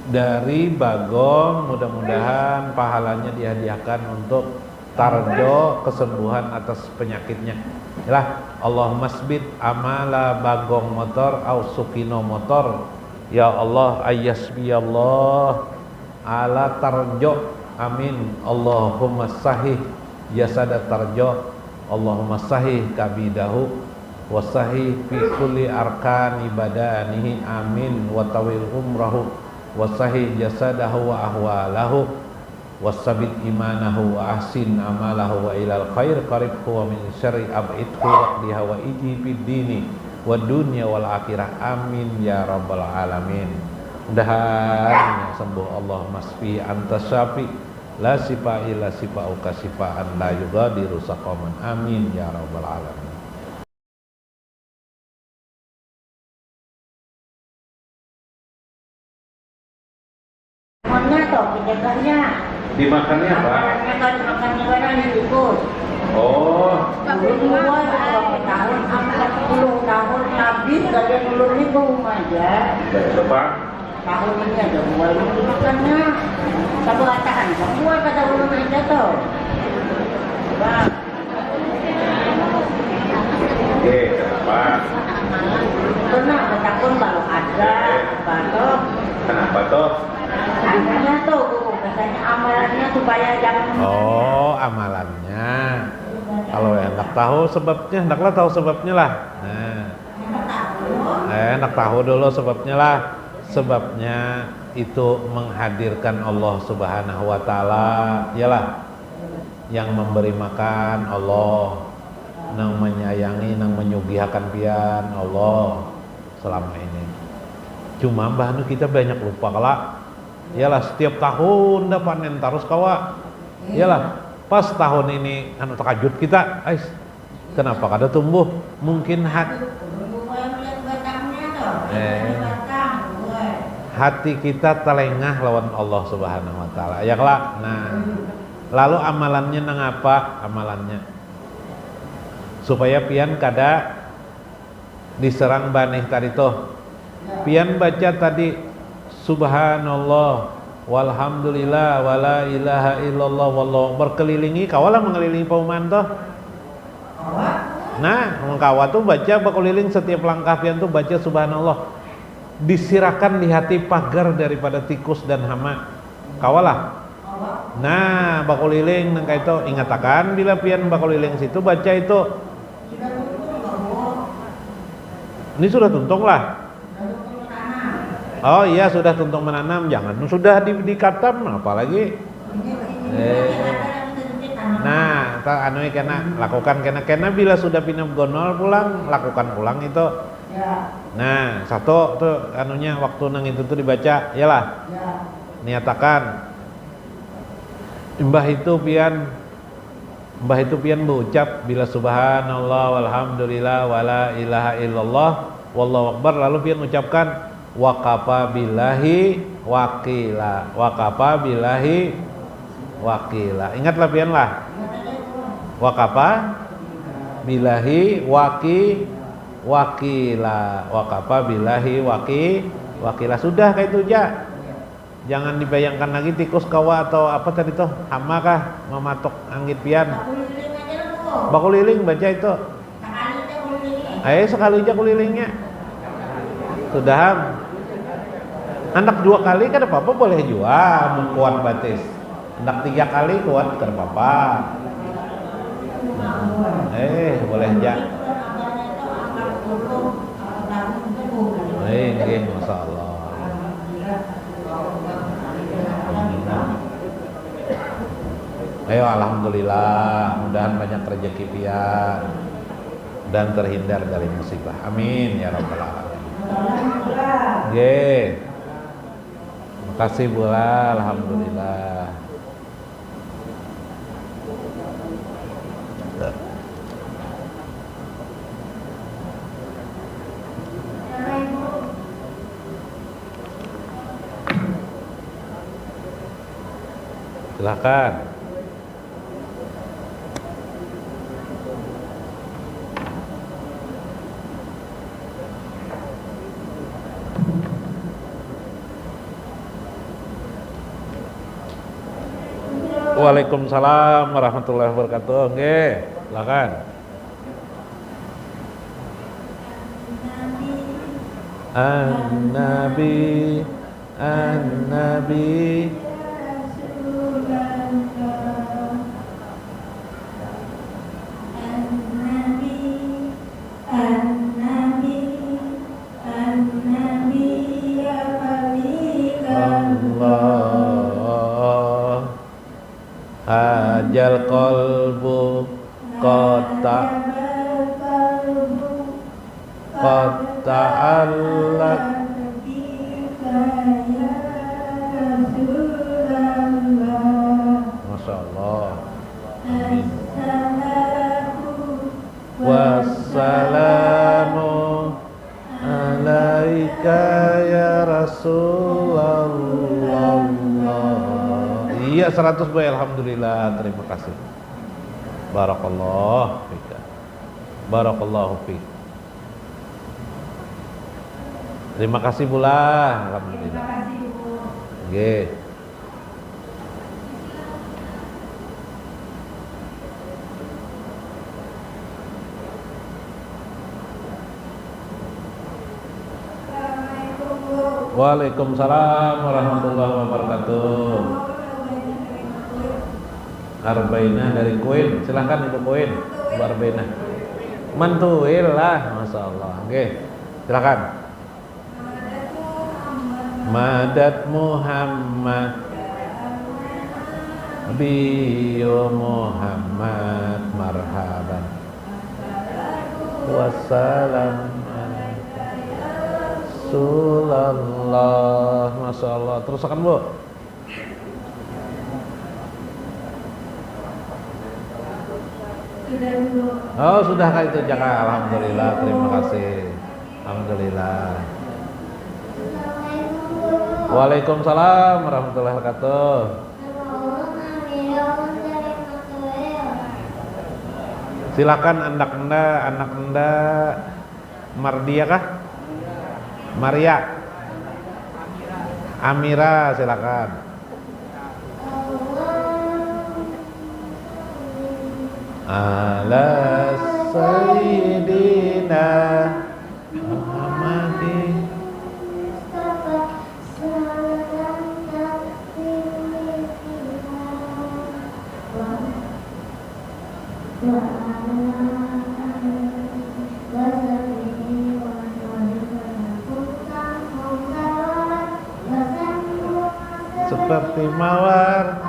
dari Bagong, mudah-mudahan pahalanya dihadiahkan untuk tarjo kesembuhan atas penyakitnya. Yalah, Allahumma sbit amala Bagong motor au Sukino motor. Ya Allah, ayyasbi Allah ala tarjo. Amin. Allahumma sahih jasada tarjo. Allahumma sahih kabidahu wasahih fi kulli arkan ibadanihi. Amin. Wa tawil umrahu wasahih jasadahu wa ahwalahu wasabit imanahu wa ahsin amalahu wa ilal khair qaribhu wa min syarri ab'idhu waqdiha wa iji fid dini wa dunya wal akhirah. Amin ya rabbal alamin. Mudah-mudahan sembuh. Allahumma sfi anta syafi la sifa illa sifauka sifaan la yughadiru saqaman. Amin ya rabbal alamin. Penjaganya Dimakannya apa? makan makanan dibungkus. Oh, Dulu berapa tahun, 40 tahun habis saja 10.000 aja. coba. Tahun ini ada buah yang dimakannya. Kebuatan, semua kata ulun aja tuh. Coba. Oke, kenapa? Kenapa takut kalau ada, batok. Kenapa toh? Adanya tuh, katanya amalannya supaya jangan. Oh, amalannya. Kalau hendak tahu sebabnya, hendaklah tahu sebabnya lah. Nah, hendak tahu dulu sebabnya lah. Sebabnya itu menghadirkan Allah Subhanahu wa taala, ialah yang memberi makan Allah, nang menyayangi, nang menyugihakan pian Allah selama ini. Cuma bahnu kita banyak lupa kalak. Iyalah setiap tahun dah panen terus kawa. Iyalah pas tahun ini anu takajut kita, ais kenapa kada tumbuh? Mungkin hati kita telengah lawan Allah Subhanahu wa taala. Ya kelak. Nah, lalu amalannya nang apa? Amalannya supaya pian kada diserang baneh tadi toh. Pian baca tadi subhanallah walhamdulillah wala ilaha illallah wallahu berkelilingi kawalah mengelilingi pauman toh. Nah, mengkawa tuh baca berkeliling setiap langkah pian tuh baca subhanallah. Disirakan di hati pagar daripada tikus dan hama. Kawalah. Nah, berkeliling nang itu ingatakan bila pian berkeliling situ baca itu. Ini sudah tuntung lah. Oh iya sudah tuntung menanam, jangan sudah dikatam apalagi. Nah, anu kena lakukan kena bila sudah pindah gonol pulang, lakukan pulang itu. Nah, satu tuh anunya waktu nang itu tuh dibaca, iyalah. Niatakan. Mbah itu pian berucap bila subhanallah walhamdulillah wala ilaha illallah wallahu akbar, lalu pian ucapkan waqafa billahi wakila, waqafa billahi wakila. Ingatlah pian lah. Waqafa billahi wakila, waqafa billahi wakila. Sudah kayak itu aja. Jangan dibayangkan lagi tikus kawa atau apa tadi tuh, hama kah mematok anggit pian. Bakuliling baca itu. Ayo sekali aja kulilingnya. Sudah. Anak 2 kali kan apa-apa boleh jual, kuat batis. Anak 3 kali kuat kan apa-apa. Boleh aja. Masya Allah. Ayo alhamdulillah, mudahan banyak rezeki pian dan terhindar dari musibah. Amin ya rabbal alamin. Nggih. Makasih pula, alhamdulillah. Silakan. Waalaikumsalam warahmatullahi wabarakatuh. Nggih, silakan. An-Nabi, An-Nabi. Allah hajal qalbu qata Allah. Masya Allah. Amin. Wassalamu alaika ya Rasulullah. Iya 100 boy, alhamdulillah, terima kasih. Barakallah fika. Barakallahu fik. Terima kasih Bula, alhamdulillah. Terima kasih Bu. Nggih. Waalaikumsalam warahmatullahi wabarakatuh. Arbainah dari Kuin, silahkan Ibu Kuin. Arbainah mantuil lah, masya Allah. Oke, silahkan. Madad Muhammad, Biyo Muhammad, marhaban. Wassalam. Rasulullah, masya Allah. Teruskan Bu. Oh sudah kah itu Jaka? Alhamdulillah, terima kasih. Alhamdulillah. Waalaikumsalam warahmatullahi wabarakatuh. Silakan anak anda Mardia kah? Maria, Amira, silakan. Ala Sayyidina Muhammadin. Seperti mawar.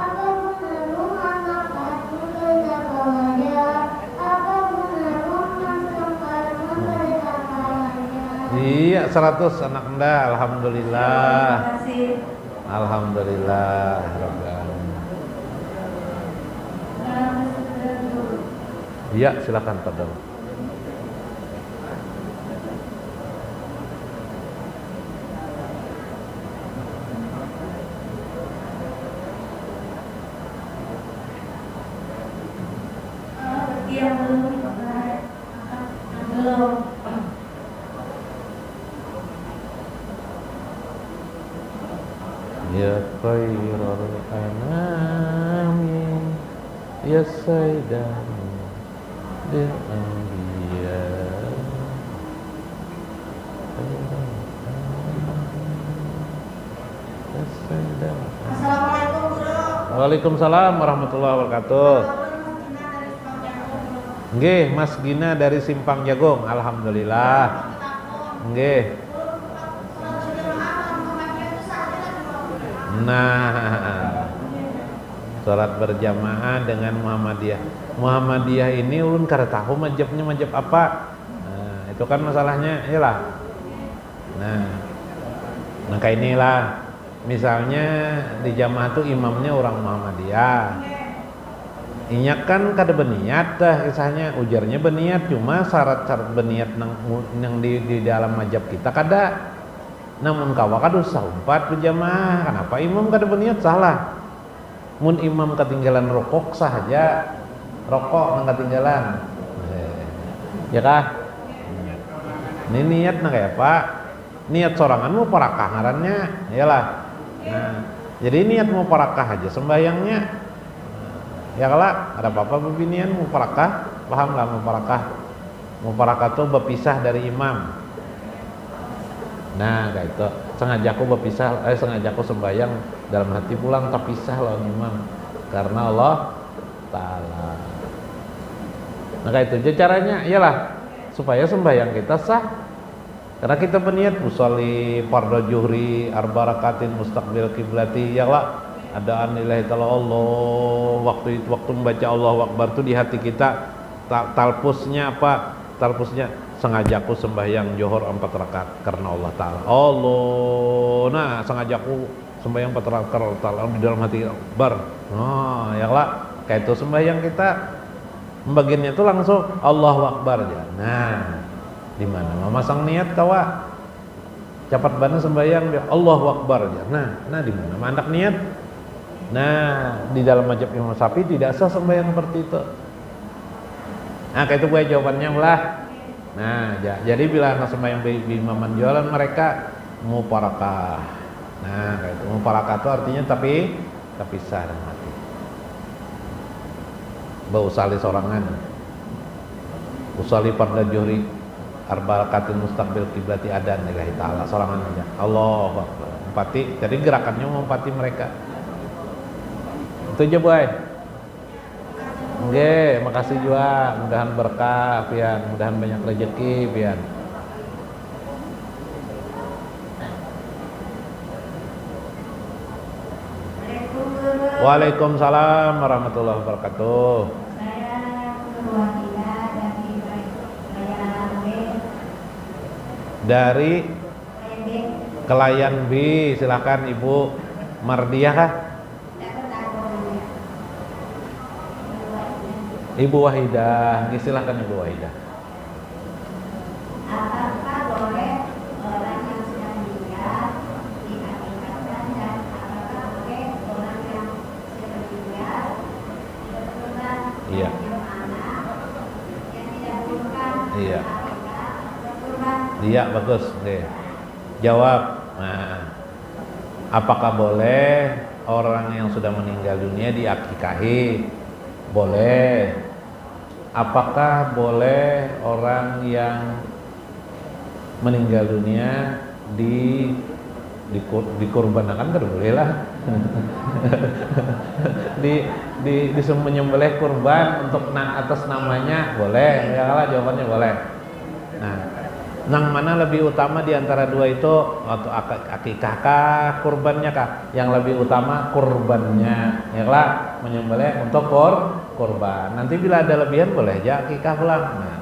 Iya 100 anak anda, alhamdulillah. Alhamdulillah rabbil alamin. Iya silakan Pak. Ya khairul anami ya sayyidani lil anbiya. Assalamualaikum Bro. Waalaikumsalam warahmatullahi wabarakatuh. Nggih, Mas Gina dari Simpang Jagung, alhamdulillah. Nggih. Nah, sholat berjamaah dengan Muhammadiyah. Muhammadiyah ini ulun kada tahu mazhabnya mazhab apa. Nah, itu kan masalahnya, iyalah. Nah kayak inilah. Misalnya di jamaah tuh imamnya orang Muhammadiyah. Inya kan kada beniat dah kisahnya, ujarnya beniat, cuma syarat-syarat beniat yang di dalam mazhab kita kada. Namun kawa kada usah umpat berjamaah. Kenapa imam kada beniat salah. Mun imam ketinggalan rokok saja, rokok nang ketinggalan. Ya kah? Ini niat nang kayak apa? Niat sorangan mau parakah ngarannya, iyalah. Nah, jadi niat mau parakah aja sembayangnya. Ya kalau ada apa-apa bebinian mufarakah, paham lah mufarakah. Mufarakah itu berpisah dari imam. Nah, kayak itu. Sengaja aku sembahyang dalam hati pulang terpisah lawan imam karena Allah Ta'ala. Nah, kayak itu caranya iyalah supaya sembahyang kita sah. Karena kita berniat usolli fardhu zuhri arba rakaatin mustaqbil kiblati, ya Allah adaan lillahi ta'ala Allah, waktu itu waktu membaca Allahu Akbar itu di hati kita talpusnya apa? Talpusnya sengajaku sembahyang zuhur 4 rakaat karena Allah Ta'ala. Allah. Nah, sengajaku sembahyang 4 rakaat karena Allah Ta'ala di dalam hati Akbar. Oh, ya Allah, kayak itu sembahyang kita membagiannya itu langsung Allahu Akbar aja. Nah, di mana memasang niat kawa cepat banget sembahyang dia Allahu Akbar aja. Nah di mana mandak niat. Nah, di dalam mazhab Imam Syafi'i tidak sah sembahyang seperti itu. Nah, kayak itu gue jawabannya lah. Nah, jadi bila anak sembahyang di imaman jualan mereka mufarakah. Nah, kayak itu mufarakah itu artinya tapi sah dan mati. Bau usali sorangan. Usali fardhu zuhri arba rakaatin mustaqbil kiblati adan lillahi ta'ala sorangan aja. Allahu Akbar. Empati, jadi gerakannya mempati mereka. Itu aja, boy. Oke, makasih juga. Mudahan berkah, pian. Mudahan banyak rezeki, pian. Waalaikumsalam warahmatullahi wabarakatuh. Dari Kelayan B, silakan Ibu Mardiah kah? Ibu Wahidah, silakan Ibu Wahidah. Apakah boleh orang yang sudah meninggal diakikahkan dan apakah boleh orang yang sudah meninggal berkorban Iya. anak yang tidak bukan Iya. berkorban? Iya, bagus. Oke. Jawab. Nah, apakah boleh orang yang sudah meninggal dunia diakikahi? Boleh. Apakah boleh orang yang meninggal dunia dikurbankan? Kan boleh lah. Menyembelih kurban untuk atas namanya boleh. Ya lah, jawabannya boleh. Nah, yang mana lebih utama di antara dua itu? Atau akikah kah, kurbannya kah? Yang lebih utama kurbannya, ya lah, menyembelih untuk kurban. Nanti bila ada lebihan boleh aja akikah pulang. Nah,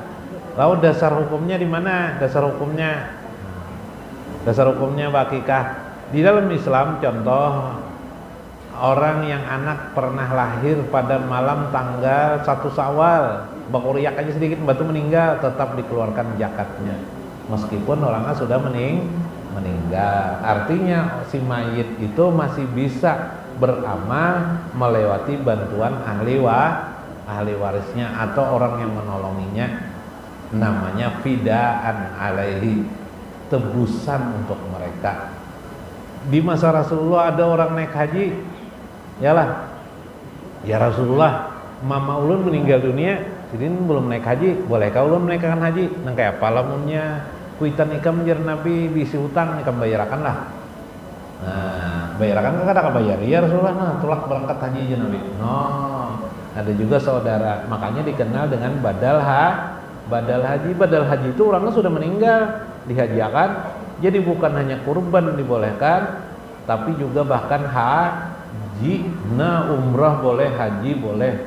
lalu dasar hukumnya di mana? Dasar hukumnya akikah di dalam Islam. Contoh orang yang anak pernah lahir pada malam tanggal 1 Syawal, bakuriak aja sedikit batu meninggal, tetap dikeluarkan zakatnya. Meskipun orangnya sudah meninggal, artinya si mayit itu masih bisa beramal melewati bantuan ahli warisnya atau orang yang menolonginya, namanya fidaan alaihi, tebusan untuk mereka. Di masa Rasulullah ada orang naik haji, yalah, ya Rasulullah, mama ulun meninggal dunia, jadi belum naik haji, bolehkah ulun menaikkan haji? Nang kayak apa lamunnya kuitan ikam menjer Nabi bisi hutang ikam bayarakan lah. Nah, bayarakan kan ada bayar ya Rasulullah. Nah, tulak berangkat haji aja Nabi. No, ada juga saudara, makanya dikenal dengan badal haji. Badal haji itu orangnya sudah meninggal, dihadiahkan. Jadi bukan hanya kurban dibolehkan, tapi juga bahkan haji. Nah, umrah boleh, haji boleh,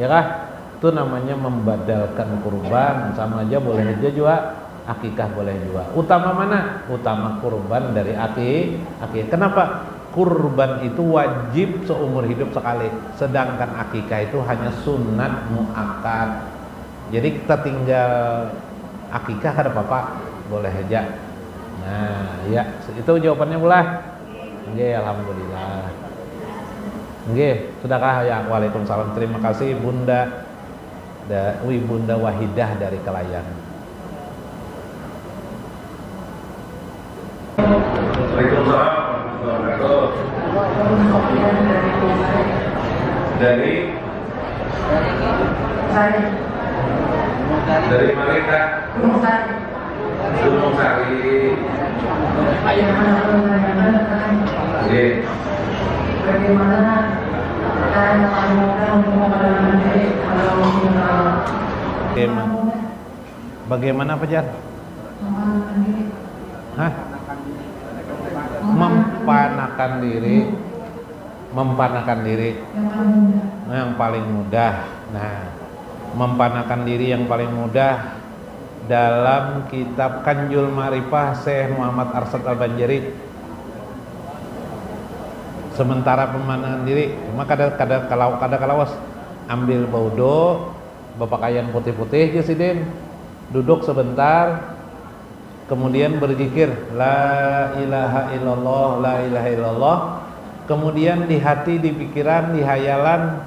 ya kah? Itu namanya membadalkan kurban, sama aja boleh aja juga. Akikah boleh juga. Utama mana? Utama kurban dari akikah. Kenapa? Kurban itu wajib seumur hidup sekali, sedangkan akikah itu hanya sunat muakkad. Jadi kita tinggal akikah ada apa-apa, boleh aja. Nah, ya, itu jawabannya boleh. Nggih, alhamdulillah. Nggih, sudahkah ya? Waalaikumsalam. Terima kasih Bunda Wahidah dari Kelayan. Waalaikumsalam warahmatullahi wabarakatuh. Dari Dari mana Kak? Gunung Sari. Oke. Bagaimana cara melakukan untuk mengenal diri kalau Bagaimana Pak Jar? mengenal diri Hah? Mempanakan diri. Mempanakan diri yang paling mudah. yang paling mudah. Nah, mempanakan diri yang paling mudah dalam kitab Kanjul Ma'rifah Syekh Muhammad Arsyad Al-Banjari. Sementara pemanakan diri, cuma kada ambil baudo, bepakaian putih-putih Jasidin, duduk sebentar, kemudian berzikir la ilaha illallah, la ilaha illallah. Kemudian di hati, di pikiran, di hayalan,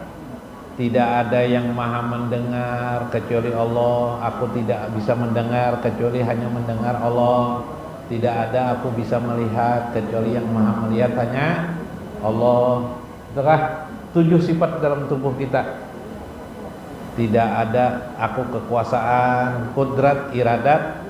tidak ada yang maha mendengar kecuali Allah. Aku tidak bisa mendengar kecuali hanya mendengar Allah. Tidak ada aku bisa melihat kecuali yang maha melihat hanya Allah. Itukah 7 sifat dalam tubuh kita. Tidak ada aku kekuasaan, kudrat, iradat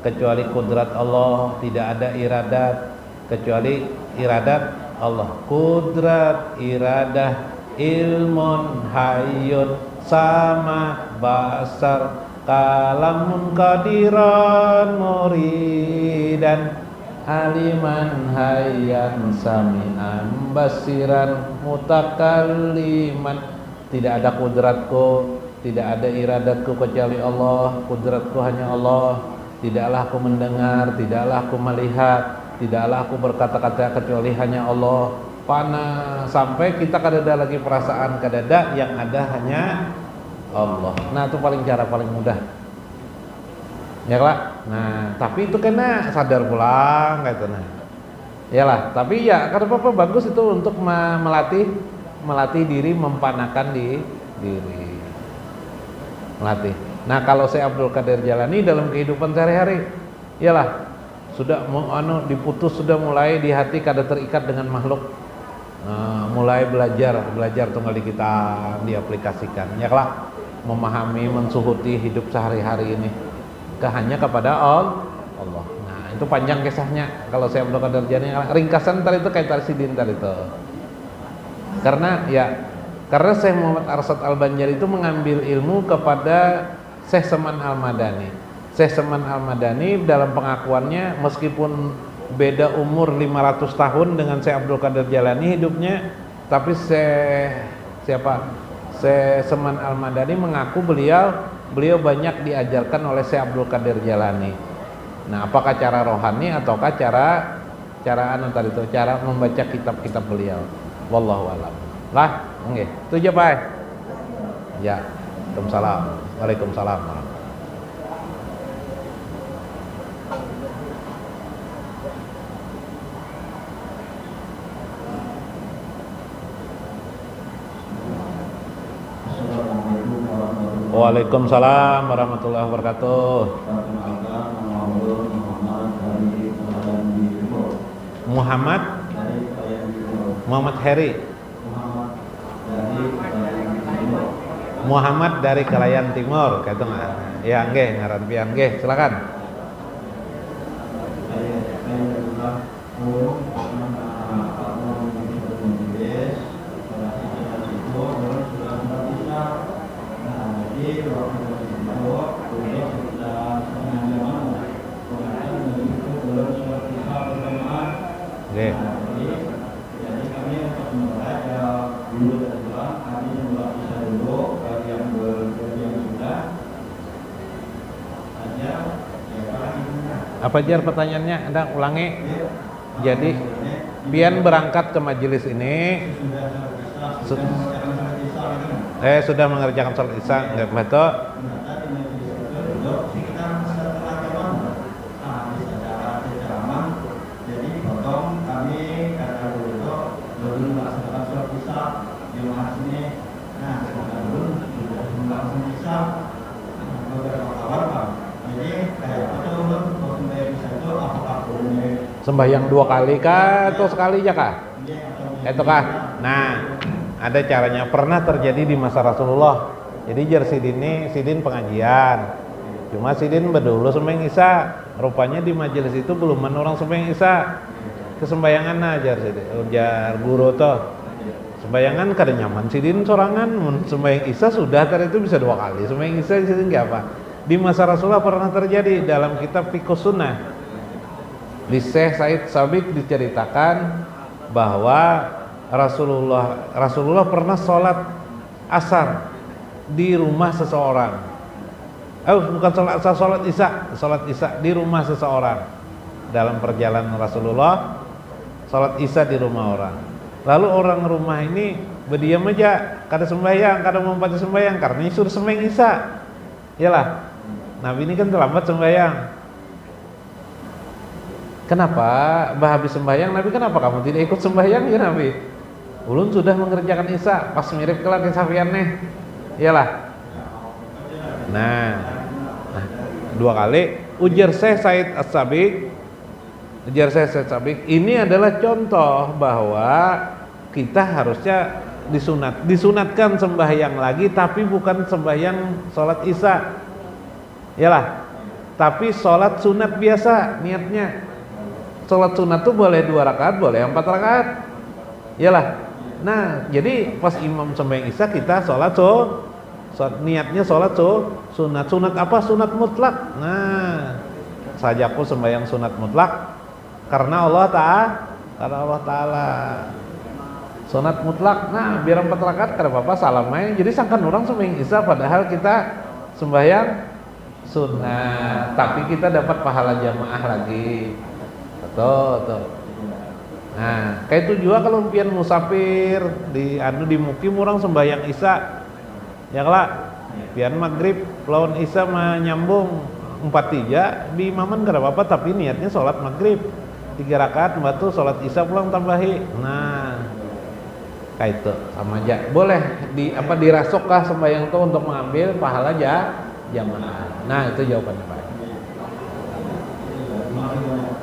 kecuali kudrat Allah. Tidak ada iradat kecuali iradat Allah. Kudrat, iradah, ilmun, hayyun, sama, basar, kalamun, qadiran, muridan, aliman, hayyan, sami'an, basiran, mutakalliman. Tidak ada kudratku, tidak ada iradatku kecuali Allah. Kudratku hanya Allah. Tidaklah aku mendengar, tidaklah aku melihat, tidaklah aku berkata-kata kecuali hanya Allah. Panas sampai kita kadada lagi perasaan, kadada yang ada hanya Allah. Nah, itu cara paling mudah. Ya lah. Nah, tapi itu kena sadar pulang gitu nah. Iyalah, tapi ya karena apa bagus itu untuk melatih diri, mempanakan diri. Melatih. Nah, kalau saya Abdul Qadir Jalani dalam kehidupan sehari-hari, iyalah sudah diputus, sudah mulai di hati kada terikat dengan makhluk. Mulai belajar tunggal di kita diaplikasikan. Ya lah, memahami, mensuhuti hidup sehari-hari ini hanya kepada Allah. Nah, itu panjang kisahnya. Kalau saya Abdul Qadir Jalani ringkasan tadi itu kayak Tarsidin tadi itu. Karena Syekh Muhammad Arsyad Al-Banjari itu mengambil ilmu kepada Syekh Saman Al-Madani. Syekh Saman Al-Madani dalam pengakuannya meskipun beda umur 500 tahun dengan Syekh Abdul Qadir Jalani hidupnya, tapi Syekh Saman Al-Madani mengaku beliau banyak diajarkan oleh Syekh Abdul Qadir Jalani. Nah, apakah cara rohani ataukah cara cara membaca kitab-kitab beliau? Wallahu a'lam. Lah, nggih. Itu aja, Pak. Ya. Waalaikumsalam. Waalaikumsalam warahmatullahi wabarakatuh. Muhammad Heri. Muhammad dari Kalayan Timur, kata nggak? Ya, nggih, ngaran pian nggih, silakan. Nggih. Apa Jar pertanyaannya? Anda ulangi. Jadi pian berangkat ke majelis ini sudah mengerjakan salat Isya, enggak betul? Sembahyang 2 kali kah atau sekali aja kah? Itu kah? Nah, ada caranya. Pernah terjadi di masa Rasulullah Jadi jar sidin pengajian. Cuma sidin berdulu sembahyang isya. Rupanya di majelis itu belum orang sembahyang isya. Kesembayangan ajar sidin, jar guru toh. Sembayangan kada nyaman sidin sorangan, sembahyang isya sudah tadi itu bisa 2 kali. Sembahyang isya sidin enggak apa. Di masa Rasulullah pernah terjadi dalam kitab Fiqhus Sunnah. Di Syekh Said Sabiq diceritakan bahwa Rasulullah pernah sholat asar di rumah seseorang. Bukan sholat asar, sholat isya di rumah seseorang. Dalam perjalanan Rasulullah sholat isya di rumah orang. Lalu orang rumah ini berdiam aja, kada sembahyang, kada mau baca sembahyang karena suruh sembahyang isya. Iyalah, Nabi ini kan terlambat sembahyang. Kenapa? Habis sembahyang Nabi, kenapa kamu tidak ikut sembahyang ya Nabi? Ulun sudah mengerjakan isya, pas mirip kelar kesafian nih. Iyalah. Nah, 2 kali ujar Syekh Said As-Sabiq. Ini adalah contoh bahwa kita harusnya disunatkan sembahyang lagi, tapi bukan sembahyang sholat isya. Iyalah. Tapi sholat sunat biasa niatnya. Sholat sunat tuh boleh 2 rakaat, boleh 4 rakaat. Iyalah. Nah, jadi pas imam sembahyang isya kita sholat niatnya sholat sunat. Sunat apa? Sunat mutlak. Nah, sajaku sembahyang sunat mutlak karena Allah Ta'ala. Sunat mutlak. Nah, biar 4 rakaat kada apa-apa, salam aja. Jadi sangkan orang sembahyang isya padahal kita sembahyang sunat, tapi kita dapat pahala jamaah lagi. Tuh. Nah, kayak itu juga kalau pian musafir di mukim orang sembahyang isya. Ya kelak, pian maghrib lawan isya menyambung 4-3 di imaman kada apa-apa, tapi niatnya sholat maghrib 3 rakaat, batu sholat isya pulang tambahi. Nah, kayak itu sama aja. Boleh dirasokkah sembahyang itu untuk mengambil pahala jamaah. Nah, itu jawabannya Pak.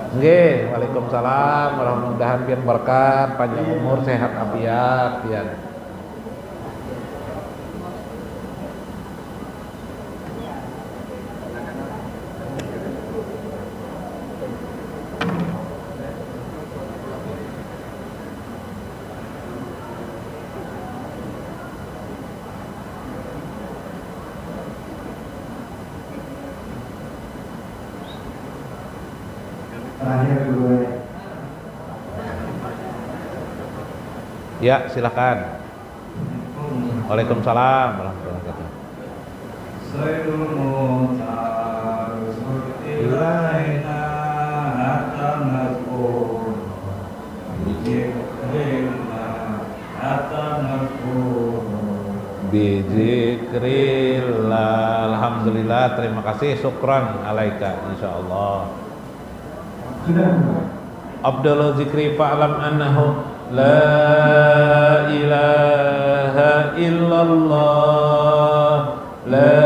Nggih, waalaikumsalam, mudah-mudahan pian berkat, panjang umur, sehat afiat pian. Ya, silakan. Waalaikumsalam warahmatullahi wabarakatuh. Bizikrillah. Alhamdulillah, terima kasih, syukran alaika, insyaallah. Abdul zikri fa'lam annahu la ilaha illallah, la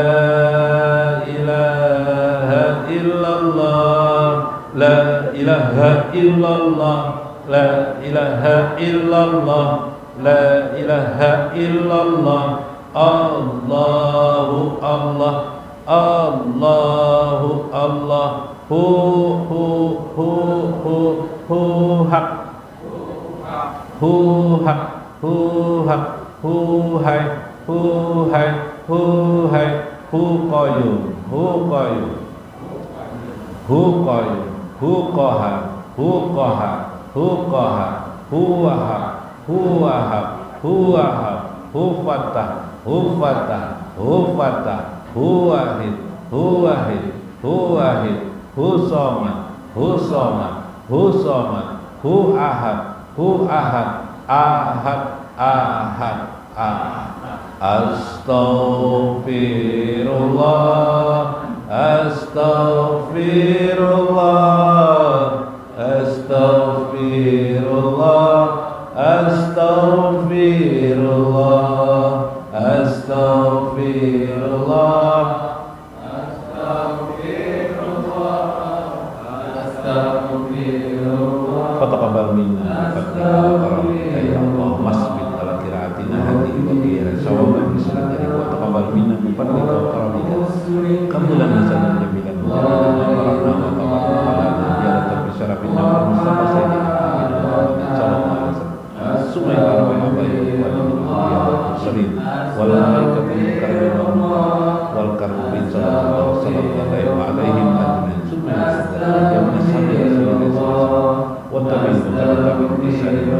ilaha illallah, la ilaha illallah, la ilaha illallah, la ilaha illallah. Allahu Allah, Allahu Allah, hu hak, hu hak, hu hak, hu hai, hu hai, hu hai, hu qayyum, hu qayyum, hu qayyum, hu qahar, hu qahar, hu qahar, hu wahab, hu wahab, hu wahab, hu fatah, hu fatah, hu fatah, hu wahid, hu wahid, hu wahid, hu somad, hu somad, hu somad, hu ahad, hu ahad, ahad, ahad, ahad. Astaghfirullah, astaghfirullah, astaghfirullah, astaghfirullah, astaghfirullah, astaghfirullah. Fataqabbal minna ya Allah, masbit ala qiraatina hadi wa qira sawaban bismillahirrahmanirrahim. Fataqabbal minna wal malaikatu yukarrimuna wal karubin sallallahu alaihim ajmain summa yasdaquna sabila rasulillah wa tabi'u bisa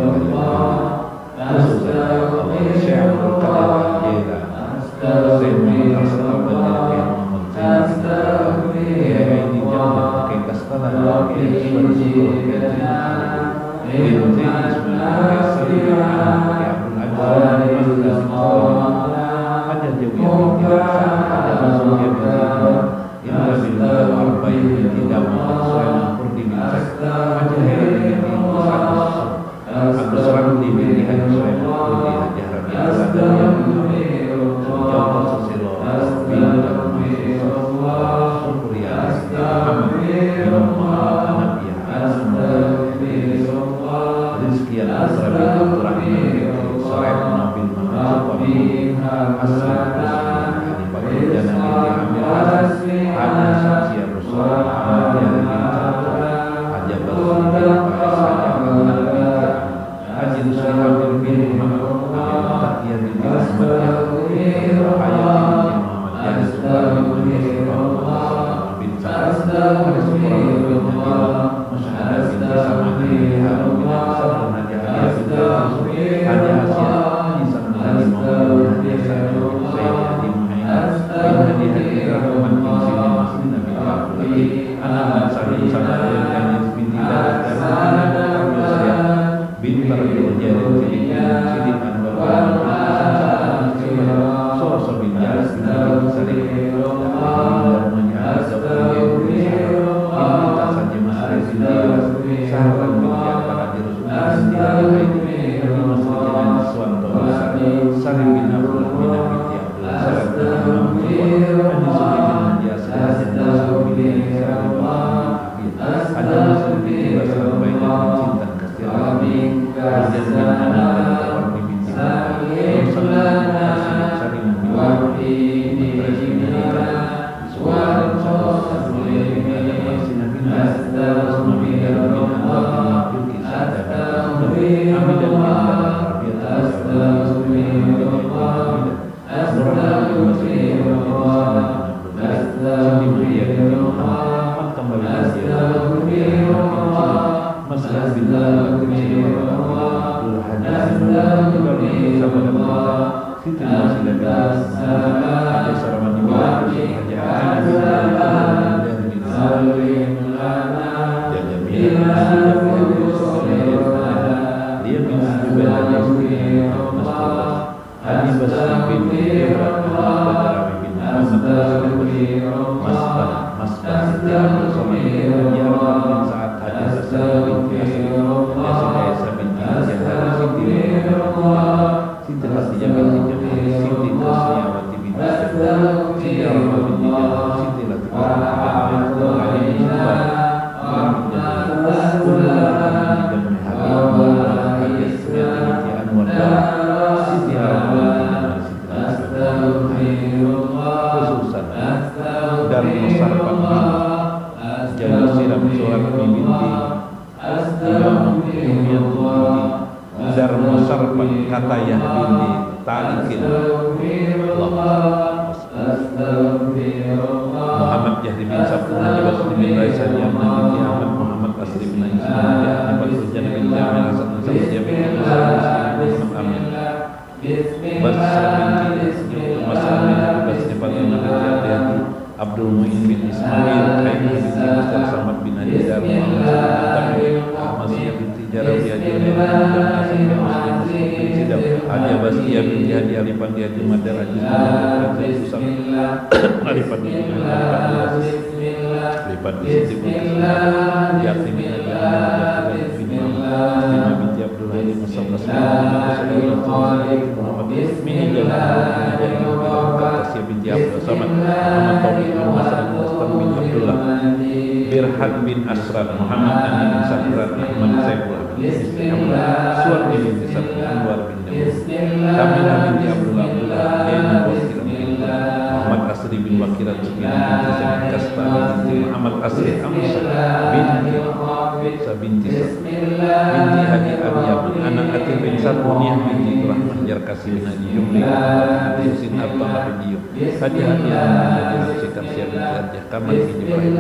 hadiah-hadiah yang sikap siap dikerjakan makin jumpai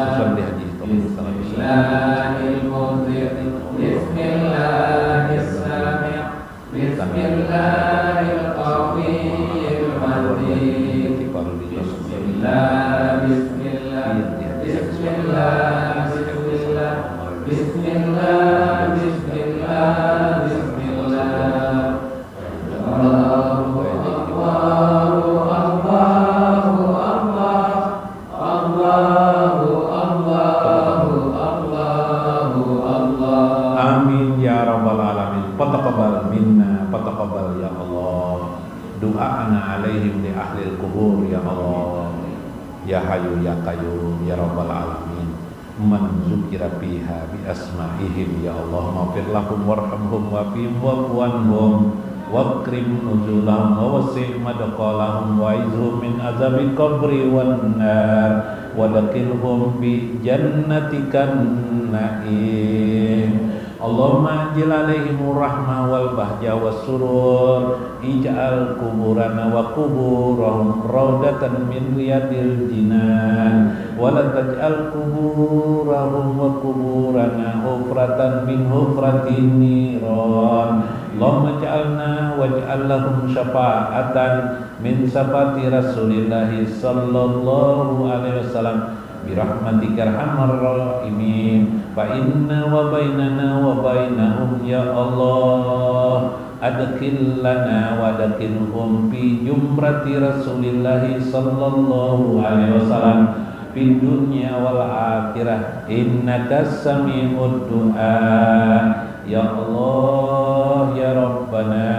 khususan di haji Amin ya rabbal alamin. Fataqabbal minna, fataqabbal ya Allah. Du'ana alaihim li ahli kubur ya Allah. Ya Hayyu ya Qayyum ya rabbal alamin. Man zukira fiha bi asma'ihim ya Allah, maghfir lahum warhamhum wa'fihim wa'fu anhum wakrim nuzulahum wa wasi' madqalahum wa izhum min azabil qabri wan nar wa dakilhum bi jannatikan na'im. Allahumma ajil alaihimur rahmah wal bahja was surur, ij'al kuburana wa kuburahum raudatan min riyadil jinan, wa la taj'al kuburahum wa kuburana hufratan min hufratin niran. Allahumma ja'alna waj'al lahum syafa'atan min syafa'ati Rasulillah sallallahu alaihi wasallam birahmatika arhamar rahimin. Fa inna wa bainana wa bainahum ya Allah adkhil lana wa adkhilhum fi jumrati Rasulillah sallallahu alaihi wasallam fid dunya wal akhirah innaka sami'ud du'a ya Allah ya Rabbana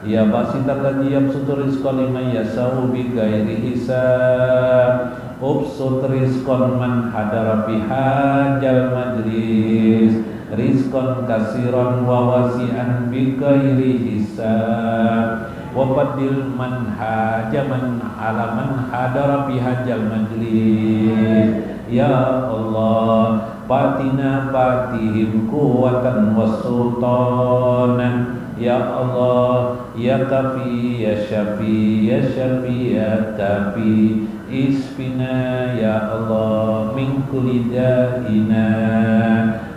ya basital ladzi yabsutu rizqa liman yasha'u bi ghairi hisab ubsut rizqan man hadara bihajal majlis rizqan kasiran wa wasi'an bi ghairi hisab wa fadil man hajaman ala man hadara bihajal majlis ya Allah batina batihim kuwatan wa sultanan ya Allah ya kafi ya syafi ya syafi ya kafi isfina ya Allah min kulli da'ina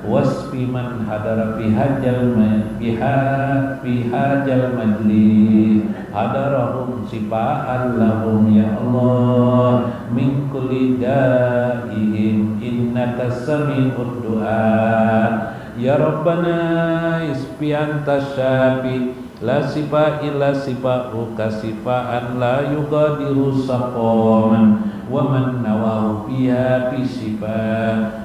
wasfi man hadara bihajal majlis hadarahum sifa'an lahum ya Allah min kulli da'ihim innaka sami'ud du'a ya Rabbana isfi anta syafi la sifa illa sifa'u kasifa'an la yugadiru saqaman wa man nawahu fiha fi sifa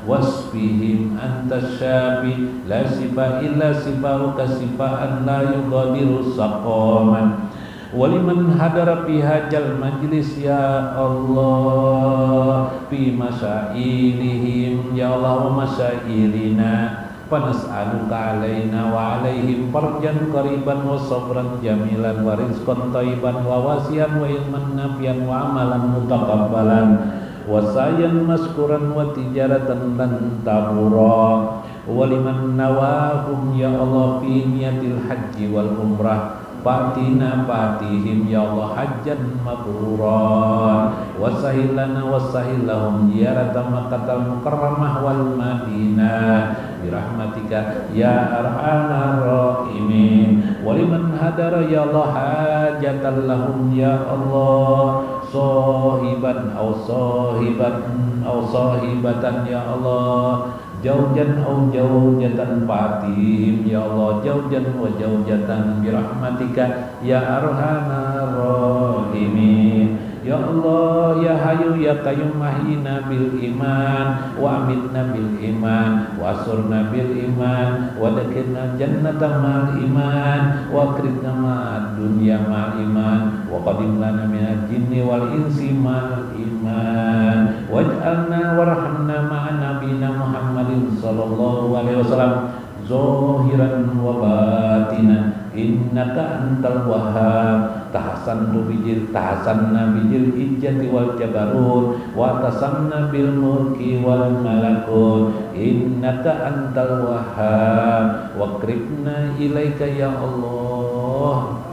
wasfihim anta syafi la sifa illa sifa'u kasifa'an la yugadiru saqaman waliman hadara fi hajal majlis ya Allah fi masyailihim ya Allah wa masyailina fanas'aluka alaina wa alaihim farjan qariban wa sabran jamilan wa rizqan thayyiban wa wasiyan wa ilman nafian wa amalan mutaqabbalan wa sayan maskuran wa tijaratan lan tabura wa liman nawahum ya Allah fi niyatil haji wal umrah fatina fatihim ya Allah hajjan mabruran wasahilana wasahillahum ziyarata Makkahal Mukarramah wal Madinah birahmatika ya arhamar rahimin waliman hadara ya Allah hajatan lahum ya Allah sahiban aw sahibatan ya Allah jaujan au jaujatan fatihim ya Allah jaujan wa jaujatan birahmatika ya arhamar rahimin ya Allah ya Hayyu ya Qayyum ahyina bil iman wa amitna bil iman wa asurna bil iman wa dakirna jannata mal iman wa akrimna ma'ad dunya mal iman wa qadim lana minal jinni wal insi mal iman waj'alna warhamna ma'an nabiyina Muhammadin sallallahu alaihi wasallam zahiran wa batinan innaka antal wahhab tahsanna bijil ijjati wal jabarut wa tasanna bil mulki wal malakut innaka antal wahhab wa qribna ilaika ya Allah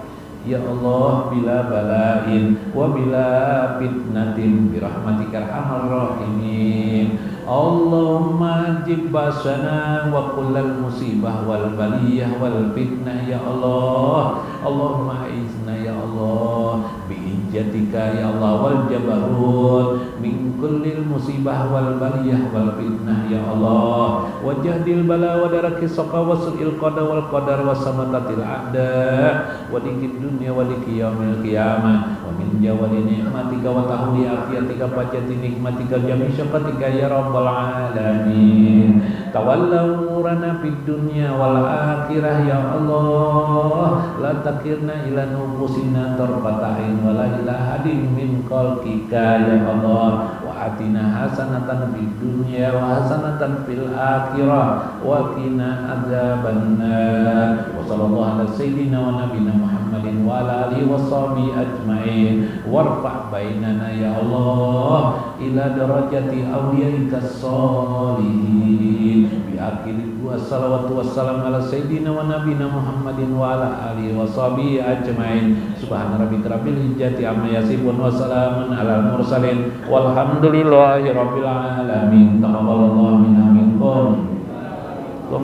Ya Allah, bila bala'in wa bila fitnatin birahmatika arhamar rahimin. Allahumma ajib basana wa kullal musibah wal baliyah wal fitnah ya Allah. Allahumma izna ya Allah bi'ijjatika ya Allah wal jabarut min kullil musibah wal baliyah wal fitnah ya Allah. Wajahdil bala wa daraki saqa wa su'il qada wal qadar wa samatatil a'da wa dikid dunya wa dikiyamil qiyamah wa min jawali ni'matika wa tahli afiatika fajati nikmatika jami syafaqatika ya rabbal alamin. Tawalla umurana fid dunya wal akhirah ya Allah. La takirna ila nufusina tarfata'in wa la ila hadin min khalqika ya Allah. Wa atina hasanatan fid dunya wa hasanatan fil akhirah wa qina adzabannar. Wa sallallahu ala sayyidina wa nabiyina Muhammadin wa ala alihi wa sahbihi ajma'in. Warfa' bainana ya Allah ila darajati awliyaika sholihin. Bi akhiri wassalatu wassalam ala sayyidina wa nabiyina Muhammadin wa ala alihi wa sahbihi ajma'in. Subhana rabbika rabbil izzati amma yasifun wa salamun alal mursalin walhamdulillahi rabbil alamin. Taqabbalallahu minna minkum.